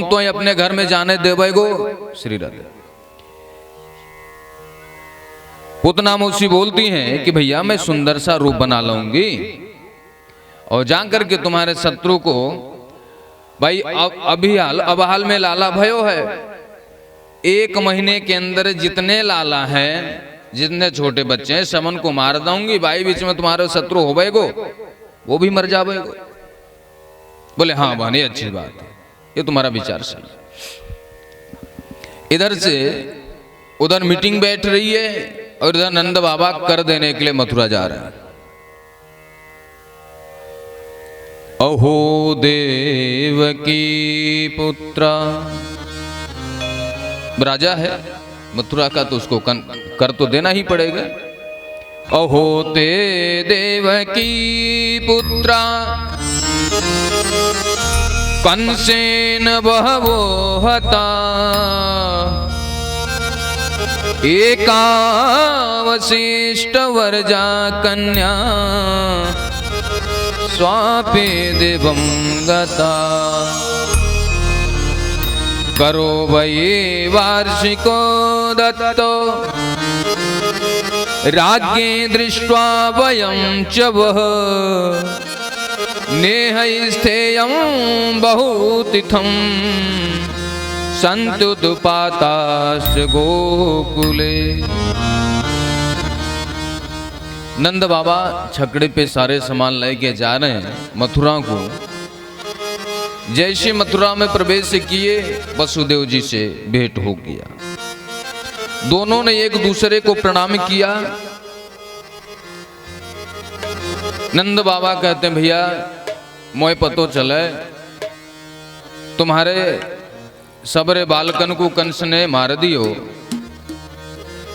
तो अपने घर में जाने देवे गो श्री राधे। पुतना मौसी बोलती हैं कि भैया मैं सुंदर सा रूप बना लूंगी और जाकर के तुम्हारे शत्रु को, भाई अब हाल में लाला भयो है, 1 महीने के अंदर जितने लाला हैं, जितने छोटे बच्चे हैं, समन को मार दूंगी। भाई बीच में तुम्हारे शत्रु हो गए गो, वो भी मर जाएगो। बोले हाँ बहनी अच्छी बात है, ये तुम्हारा विचार सही। इधर से उधर मीटिंग बैठ रही है और इधर नंद बाबा कर देने के लिए मथुरा जा रहे हैं। अहो देवकी पुत्रा, राजा है मथुरा का तो उसको कर तो देना ही पड़ेगा। अहो ते देवकी पुत्रा कंसेन बहवो हता, एकावशिष्ट वर्जा कन्या स्वापे देवं गता। करो वये वार्षिको दत्तो राज्ञे दृष्ट्वा वयं च वः, नेहैस्थेयं बहुतिथं सन्तुत्पाताश्च गोकुले। नंद बाबा छकड़े पे सारे सामान लेके जा रहे हैं मथुरा को। जैसे मथुरा में प्रवेश किए वसुदेव जी से भेंट हो गया। दोनों ने एक दूसरे को प्रणाम किया। नंद बाबा कहते हैं भैया मोए पतो चले तुम्हारे सबरे बालकन को कंस ने मार दियो,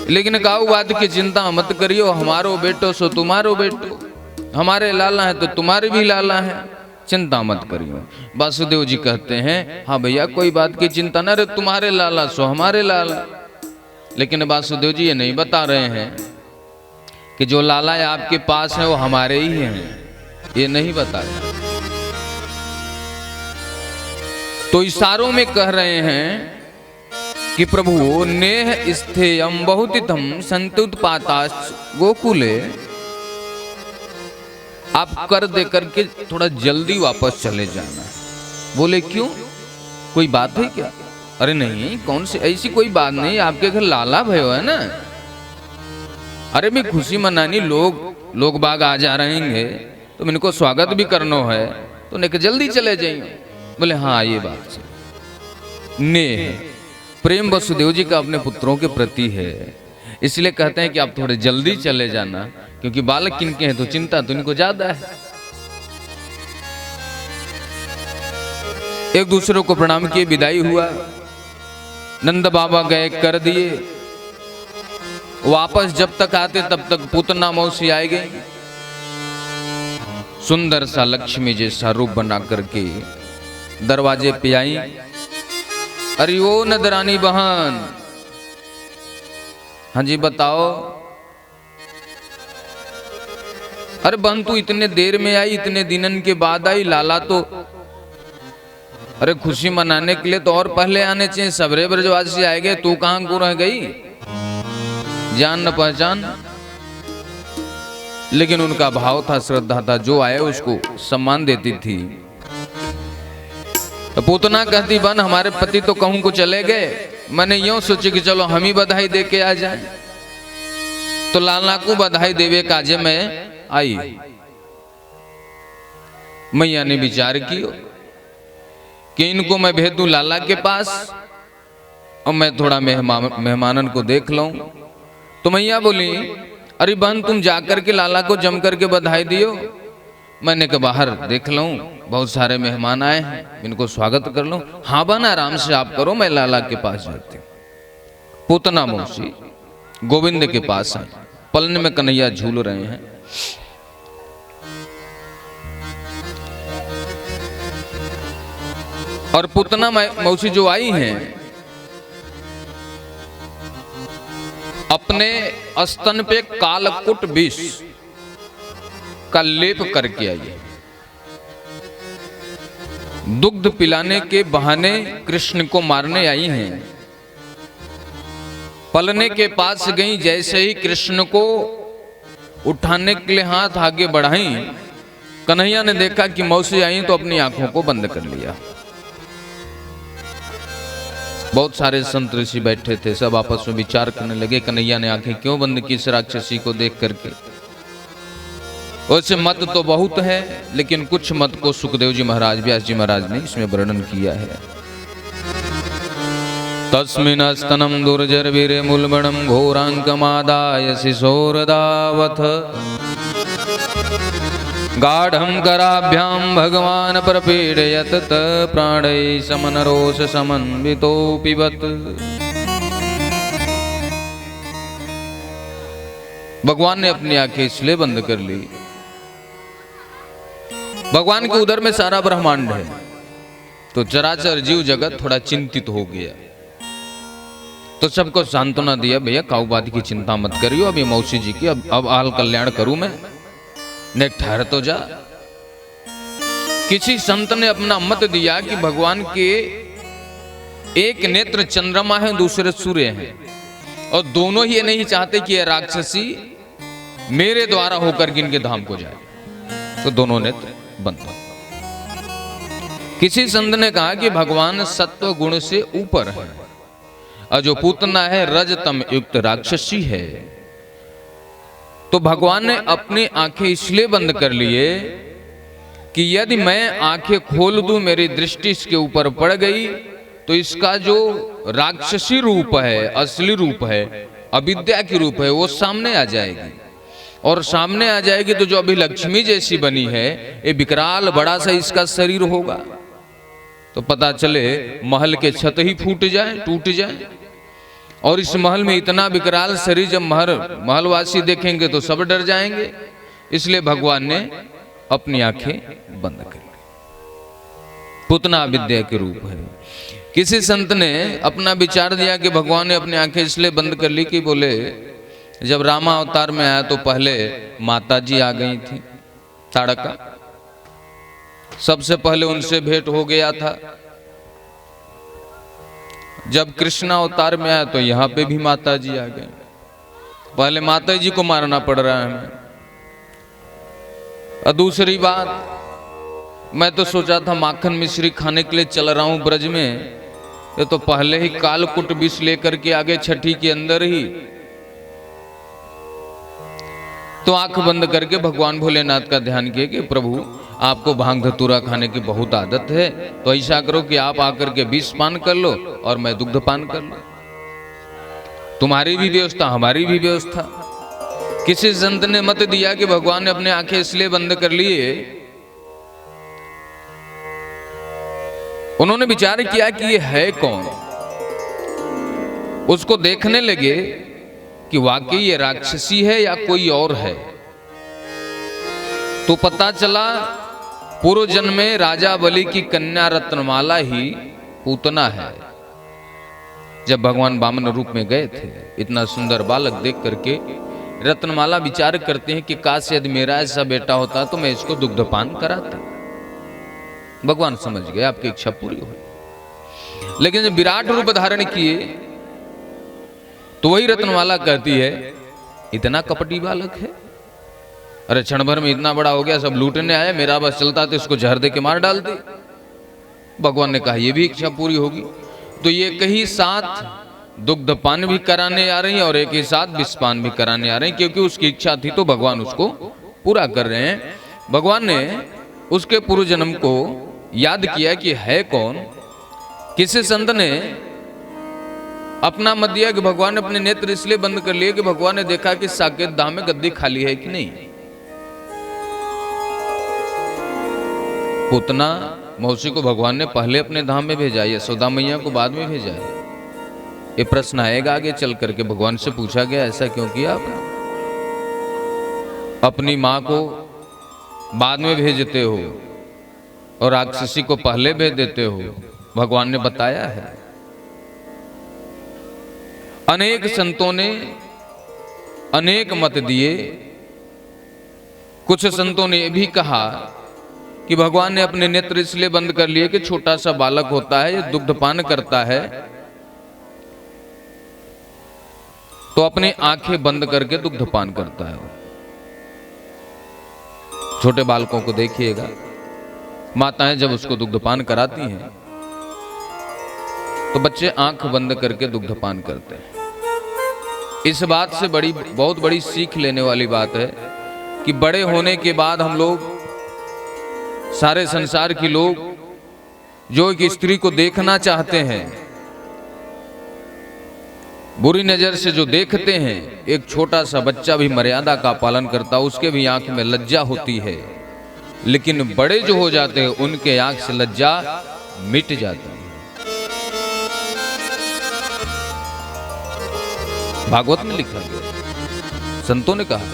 लेकिन काऊ बात की चिंता मत करियो, हमारो बेटो सो तुम्हारो बेटो, हमारे लाला है तो तुम्हारे भी लाला है, चिंता मत करियो। वासुदेव जी कहते हैं हाँ भैया कोई बात की चिंता न रे, तुम्हारे लाला सो हमारे लाला। लेकिन वासुदेव जी ये नहीं बता रहे हैं कि जो लाला है आपके पास है वो हमारे ही हैं, ये नहीं बता रहे। तो इशारों में कह रहे हैं कि प्रभु नेह स्थेयं बहुतिथं सन्तुत्पाताश्च गोकुले, आप कर दे करके थोड़ा जल्दी वापस चले जाना। बोले क्यों, कोई बात है क्या? अरे नहीं कौन सी ऐसी कोई बात नहीं, आपके घर लाला भयो है ना। अरे मैं खुशी मनानी, लोग बाग आ जा रहेंगे तो इनको स्वागत भी करना है, तो नहीं जल्दी चले जाइए। बोले हाँ ये बात है। नेह प्रेम वसुदेव जी का अपने पुत्रों के प्रति है, इसलिए कहते हैं कि आप थोड़े जल्दी चले जाना, क्योंकि बालक किनके हैं तो चिंता तो इनको ज्यादा है। एक दूसरे को प्रणाम किए, विदाई हुआ। नंद बाबा गए, कर दिए। वापस जब तक आते तब तक पूतना मौसी आए गए, सुंदर सा लक्ष्मी जैसा रूप बना करके दरवाजे पे आई। अरे ओ नदरानी बहन, हाँ जी बताओ। अरे बहन तू इतने देर में आई, इतने दिनन के बाद आई, लाला तो अरे खुशी मनाने के लिए तो और पहले आने चाहिए, सबरे ब्रजवासी आए गए, तू कहां को रह गई, जान न पहचान। लेकिन उनका भाव था, श्रद्धा था, जो आए उसको सम्मान देती थी। तो पूतना कहती बन हमारे पति तो कहूं को चले गए, मैंने यूं सोची कि चलो हम ही बधाई दे के आ जाए। तो लाला को बधाई देवे काजे में आई। मैया ने विचार किया कि इनको मैं भेज दूं लाला के पास और मैं थोड़ा मेहमानन को देख लूं। तो मैया बोली अरे बहन तुम जाकर के लाला को जम करके बधाई दियो, मैंने कहा बाहर देख लूं, बहुत सारे मेहमान आए हैं, इनको स्वागत कर लूं। हाँ बहन आराम से आप करो, मैं लाला के पास जाती हूँ। पूतना मौसी गोविंद के पास आई, पलने में कन्हैया झूल रहे हैं। और पूतना मौसी जो आई हैं अपने स्तन पे कालकुट विष का लेप करके आई। दुग्ध पिलाने के बहाने कृष्ण को मारने आई हैं। पलने के पास गई, जैसे ही कृष्ण को उठाने के लिए हाथ आगे बढ़ाई, कन्हैया ने देखा कि मौसी आई तो अपनी आंखों को बंद कर लिया। बहुत सारे संत ऋषि बैठे थे, सब आपस में विचार करने लगे कन्हैया ने आंखें क्यों बंद की इस राक्षसी को देख करके। वैसे मत तो बहुत है, लेकिन कुछ मत को सुखदेव जी महाराज, व्यास जी महाराज ने इसमें वर्णन किया है। तस्मिनस्तनं दुर्जरवीरे मूलबणं घोरांकमादाय शिशोरदावथ गाढ़ं कराभ्यां भगवान प्रपीडयत प्राणै समनरोष समन्वितो पिबत। भगवान ने अपनी आंखें इसलिए बंद कर ली, भगवान के उदर में सारा ब्रह्मांड है, तो चराचर जीव जगत थोड़ा चिंतित हो गया। तो सबको सांत्वना दिया, भैया काउबादी की चिंता मत करियो, अब ये मौसी जी की अब हाल कल्याण करूं मैं, ने ठहर तो जा। किसी संत ने अपना मत दिया कि भगवान के एक नेत्र चंद्रमा है, दूसरे सूर्य हैं, और दोनों ही ये नहीं चाहते कि ये राक्षसी मेरे द्वारा होकर के इनके धाम को जाए, तो दोनों नेत्र बंद। किसी संत ने कहा कि भगवान सत्व गुण से ऊपर है, और जो पूतना है रजतम युक्त राक्षसी है। तो भगवान ने अपनी आंखें इसलिए बंद कर लिए कि यदि मैं आंखें खोल दूं, मेरी दृष्टि इसके ऊपर पड़ गई, तो इसका जो राक्षसी रूप है, असली रूप है, अविद्या की रूप है, वो सामने आ जाएगी। और सामने आ जाएगी तो जो अभी लक्ष्मी जैसी बनी है, ये विकराल बड़ा सा इसका शरीर होगा, तो पता चले महल के छत ही फूट जाए, टूट जाए। और इस महल में इतना विकराल शरीर जब महलवासी देखेंगे तो सब डर जाएंगे। इसलिए भगवान ने अपनी आंखें बंद कर ली। पूतना विद्या के रूप है। किसी संत ने अपना विचार दिया कि भगवान ने अपनी आंखें इसलिए बंद कर ली कि बोले जब रामा अवतार में आया तो पहले माता जी आ गई थी ताड़का, सबसे पहले उनसे भेंट हो गया था। जब कृष्ण अवतार में आया तो यहाँ पे भी माता जी आ गए, पहले माता जी को मारना पड़ रहा है हमें। और दूसरी बात, मैं तो सोचा था माखन मिश्री खाने के लिए चल रहा हूं ब्रज में, ये तो पहले ही कालकुट विष लेकर के आगे छठी के अंदर ही। तो आंख बंद करके भगवान भोलेनाथ का ध्यान किए कि प्रभु आपको भांग धतूरा खाने की बहुत आदत है, तो ऐसा करो कि आप आकर के विष पान कर लो और मैं दुग्ध पान कर लो, तुम्हारी भी व्यवस्था हमारी भी व्यवस्था। किसी संत ने मत दिया कि भगवान ने अपने आंखें इसलिए बंद कर लिए, उन्होंने विचार किया कि ये है कौन। उसको देखने लगे कि वाकई ये राक्षसी है या कोई और है। तो पता चला पूर्व जन्म में राजा बलि की कन्या रत्नमाला ही पूतना है। जब भगवान वामन रूप में गए थे, इतना सुंदर बालक देख करके रत्नमाला विचार करते हैं कि काश यदि मेरा ऐसा बेटा होता तो मैं इसको दुग्धपान कराता। भगवान समझ गए आपकी इच्छा पूरी हुई। लेकिन जब विराट रूप धारण किए तो वही रत्नमाला कहती है इतना कपटी बालक है, अरे क्षण भर में इतना बड़ा हो गया, सब लूटने आए, मेरा बस चलता तो इसको जहर दे के मार डाल दे। भगवान ने कहा ये भी इच्छा पूरी होगी। तो ये कहीं साथ दुग्धपान भी कराने आ रही है और एक ही साथ विषपान भी कराने आ रहे हैं, क्योंकि उसकी इच्छा थी तो भगवान उसको पूरा कर रहे हैं। भगवान ने उसके पूर्व जन्म को याद किया कि है कौन। किसी संत ने अपना मत दिया कि भगवान ने अपने नेत्र इसलिए बंद कर लिए कि भगवान ने देखा कि साकेत धाम में गद्दी खाली है कि नहीं। पूतना मौसी को भगवान ने पहले अपने धाम में भेजा, यशोदा मैया को बाद में भेजा है। ये प्रश्न आएगा आगे चल करके, भगवान से पूछा गया ऐसा क्यों किया आपने, अपनी मां को बाद में भेजते हो और राक्षसी को पहले भेज देते हो। भगवान ने बताया है। अनेक संतों ने अनेक मत दिए। कुछ संतों ने यह भी कहा कि भगवान ने अपने नेत्र इसलिए बंद कर लिए कि छोटा सा बालक होता है, ये दुग्धपान करता है, तो अपनी आंखें बंद करके दुग्धपान करता है। छोटे बालकों को देखिएगा, माताएं जब उसको दुग्धपान कराती हैं तो बच्चे आंख बंद करके दुग्धपान करते हैं। इस बात से बहुत बड़ी सीख लेने वाली बात है कि बड़े होने के बाद हम लोग, सारे संसार के लोग जो एक स्त्री को देखना चाहते हैं, बुरी नजर से जो देखते हैं, एक छोटा सा बच्चा भी मर्यादा का पालन करता, उसके भी आंख में लज्जा होती है। लेकिन बड़े जो हो जाते हैं उनके आंख से लज्जा मिट जाती है। भागवत में लिखा गया, संतों ने कहा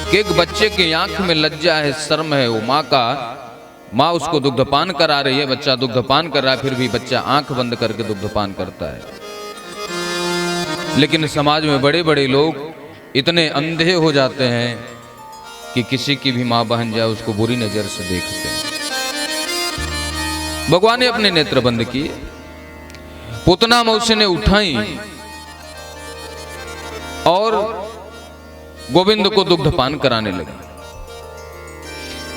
कि एक बच्चे की आंख में लज्जा है, शर्म है, वो माँ उसको दुग्धपान करा रही है, बच्चा दुग्धपान कर रहा है, फिर भी बच्चा आंख बंद करके दुग्धपान करता है। लेकिन समाज में बड़े बड़े लोग इतने अंधे हो जाते हैं कि किसी की भी माँ बहन जाए उसको बुरी नजर से देखते हैं। भगवान ने अपने नेत्र बंद किए, पूतना मौसी ने उठाई और गोविंद को दुग्धपान कराने लगे।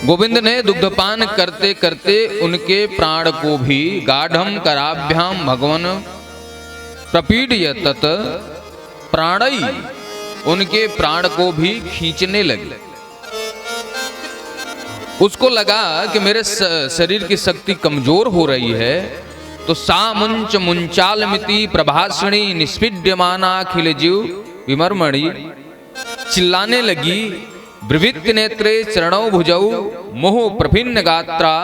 गोविंद ने दुग्धपान करते करते उनके प्राण को भी गाढ़म कराभ्याम भगवन प्रपीड्य तत् प्राणई, उनके प्राण को भी खींचने लगे। उसको लगा कि मेरे शरीर की शक्ति कमजोर हो रही है, तो सा मुंच मुंचालमिति प्रभाषणी निष्पीड्यमाना अखिल जीव विमर्मणि, चिल्लाने लगी, ब्रवित नेत्रे चरणौ भुजौ मोह प्रभिन्न गात्रा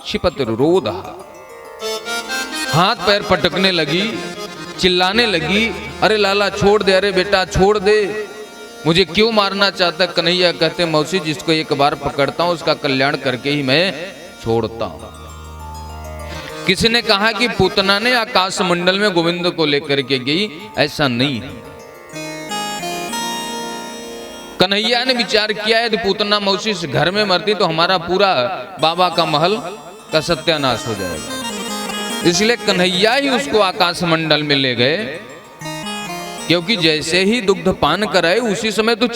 क्षिपत रोध, हाथ पैर पटकने लगी, चिल्लाने लगी, अरे लाला छोड़ दे, अरे बेटा छोड़ दे, मुझे क्यों मारना चाहता। कन्हैया कहते, मौसी जिसको एक बार पकड़ता हूं उसका कल्याण करके ही मैं छोड़ता हूं। किसी ने कहा कि पूतना ने आकाश मंडल में गोविंद को लेकर के गई, ऐसा नहीं है। कन्हैया ने विचार किया यदि पूतना मौसी से घर में मरती तो हमारा पूरा बाबा का महल का सत्यानाश हो जाएगा, इसलिए कन्हैया ही उसको आकाश मंडल में ले गए। क्योंकि जैसे ही दुग्धपान कराए उसी समय तो